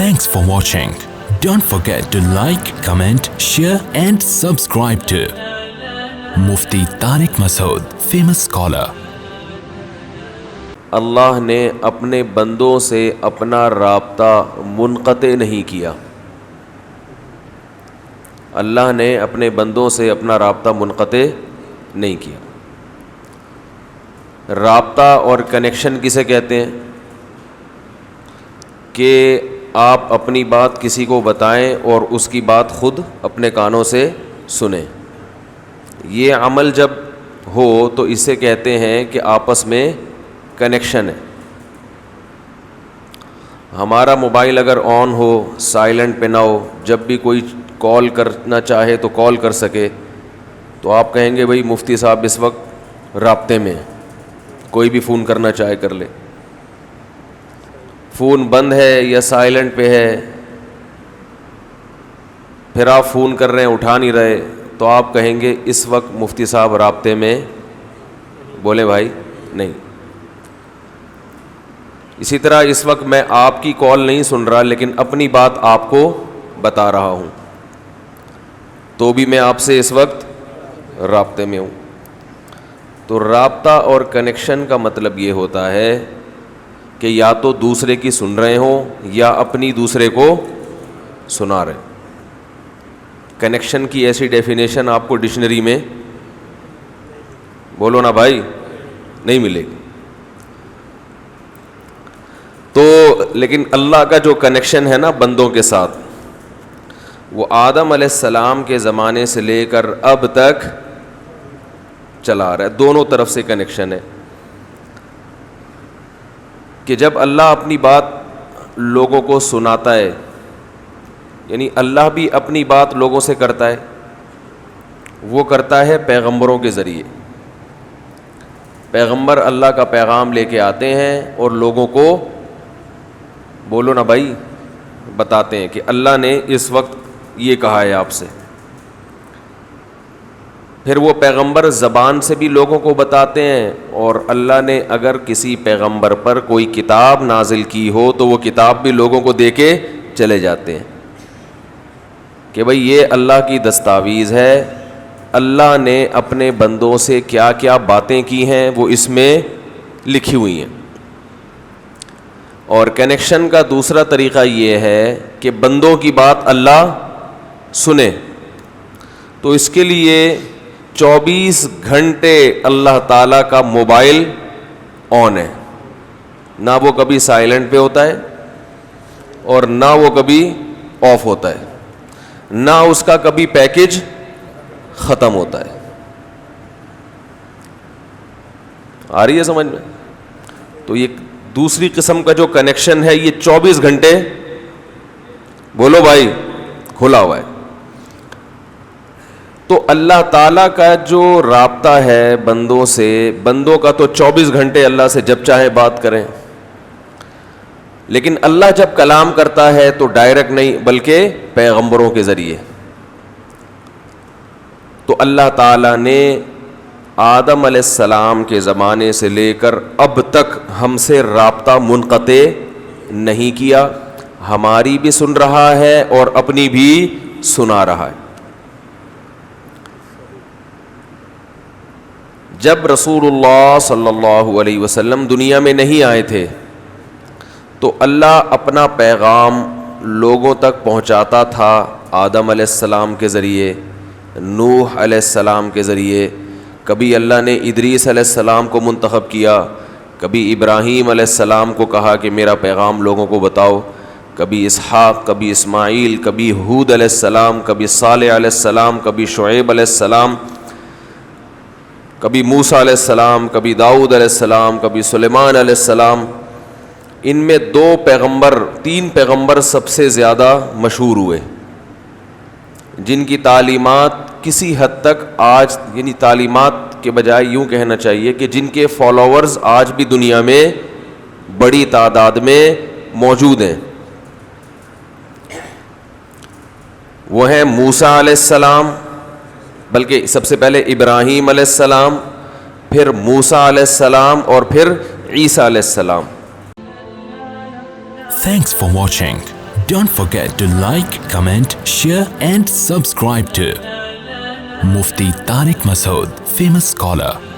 Thanks for watching. Don't forget to like, comment, share and subscribe to Mufti Tariq Masood, famous scholar. اللہ نے اپنے بندوں سے اپنا رابطہ منقطع نہیں کیا. اللہ نے اپنے بندوں سے اپنا رابطہ منقطع نہیں کیا. رابطہ اور کنیکشن کسے کہتے ہیں؟ کہ آپ اپنی بات کسی کو بتائیں اور اس کی بات خود اپنے کانوں سے سنیں. یہ عمل جب ہو تو اسے کہتے ہیں کہ آپس میں کنیکشن ہے. ہمارا موبائل اگر آن ہو، سائلنٹ پہ نہ ہو، جب بھی کوئی کال کرنا چاہے تو کال کر سکے، تو آپ کہیں گے بھائی مفتی صاحب اس وقت رابطے میں ہیں، کوئی بھی فون کرنا چاہے کر لے. فون بند ہے یا سائلنٹ پہ ہے، پھر آپ فون کر رہے ہیں اٹھا نہیں رہے، تو آپ کہیں گے اس وقت مفتی صاحب رابطے میں. بولے بھائی نہیں. اسی طرح اس وقت میں آپ کی کال نہیں سن رہا لیکن اپنی بات آپ کو بتا رہا ہوں، تو بھی میں آپ سے اس وقت رابطے میں ہوں. تو رابطہ اور کنیکشن کا مطلب یہ ہوتا ہے کہ یا تو دوسرے کی سن رہے ہوں یا اپنی دوسرے کو سنا رہے. کنیکشن کی ایسی ڈیفینیشن آپ کو ڈکشنری میں بولو نا بھائی نہیں ملے گی. تو لیکن اللہ کا جو کنیکشن ہے نا بندوں کے ساتھ، وہ آدم علیہ السلام کے زمانے سے لے کر اب تک چلا رہا ہے. دونوں طرف سے کنیکشن ہے کہ جب اللہ اپنی بات لوگوں کو سناتا ہے، یعنی اللہ بھی اپنی بات لوگوں سے کرتا ہے، وہ کرتا ہے پیغمبروں کے ذریعے. پیغمبر اللہ کا پیغام لے کے آتے ہیں اور لوگوں کو بولو نا بھائی بتاتے ہیں کہ اللہ نے اس وقت یہ کہا ہے آپ سے. پھر وہ پیغمبر زبان سے بھی لوگوں کو بتاتے ہیں، اور اللہ نے اگر کسی پیغمبر پر کوئی کتاب نازل کی ہو تو وہ کتاب بھی لوگوں کو دے کے چلے جاتے ہیں کہ بھئی یہ اللہ کی دستاویز ہے، اللہ نے اپنے بندوں سے کیا کیا باتیں کی ہیں وہ اس میں لکھی ہوئی ہیں. اور کنیکشن کا دوسرا طریقہ یہ ہے کہ بندوں کی بات اللہ سنے. تو اس کے لیے 24 گھنٹے اللہ تعالیٰ کا موبائل آن ہے، نہ وہ کبھی سائلنٹ پہ ہوتا ہے اور نہ وہ کبھی آف ہوتا ہے، نہ اس کا کبھی پیکج ختم ہوتا ہے. آ رہی ہے سمجھ میں؟ تو یہ دوسری قسم کا جو کنیکشن ہے یہ 24 گھنٹے بولو بھائی کھلا ہوا ہے. تو اللہ تعالیٰ کا جو رابطہ ہے بندوں سے، بندوں کا تو 24 گھنٹے اللہ سے جب چاہے بات کریں، لیکن اللہ جب کلام کرتا ہے تو ڈائریکٹ نہیں بلکہ پیغمبروں کے ذریعے. تو اللہ تعالیٰ نے آدم علیہ السلام کے زمانے سے لے کر اب تک ہم سے رابطہ منقطع نہیں کیا. ہماری بھی سن رہا ہے اور اپنی بھی سنا رہا ہے. جب رسول اللہ صلی اللہ علیہ وسلم دنیا میں نہیں آئے تھے تو اللہ اپنا پیغام لوگوں تک پہنچاتا تھا آدم علیہ السلام کے ذریعے، نوح علیہ السلام کے ذریعے. کبھی اللہ نے ادریس علیہ السلام کو منتخب کیا، کبھی ابراہیم علیہ السلام کو کہا کہ میرا پیغام لوگوں کو بتاؤ، کبھی اسحاق، کبھی اسماعیل، کبھی ہود علیہ السلام، کبھی صالح علیہ السلام، کبھی شعیب علیہ السلام، کبھی موسیٰ علیہ السلام، کبھی داؤد علیہ السلام، کبھی سلیمان علیہ السلام. ان میں 3 پیغمبر سب سے زیادہ مشہور ہوئے، جن کی تعلیمات کسی حد تک آج، یعنی تعلیمات کے بجائے یوں کہنا چاہیے کہ جن کے فالوورز آج بھی دنیا میں بڑی تعداد میں موجود ہیں. وہ ہیں موسیٰ علیہ السلام، بلکہ سب سے پہلے ابراہیم علیہ السلام، پھر موسیٰ علیہ السلام اور پھر عیسیٰ علیہ السلام. Thanks for watching. Don't forget to like, comment, share and subscribe to Mufti Tariq Masood, famous scholar.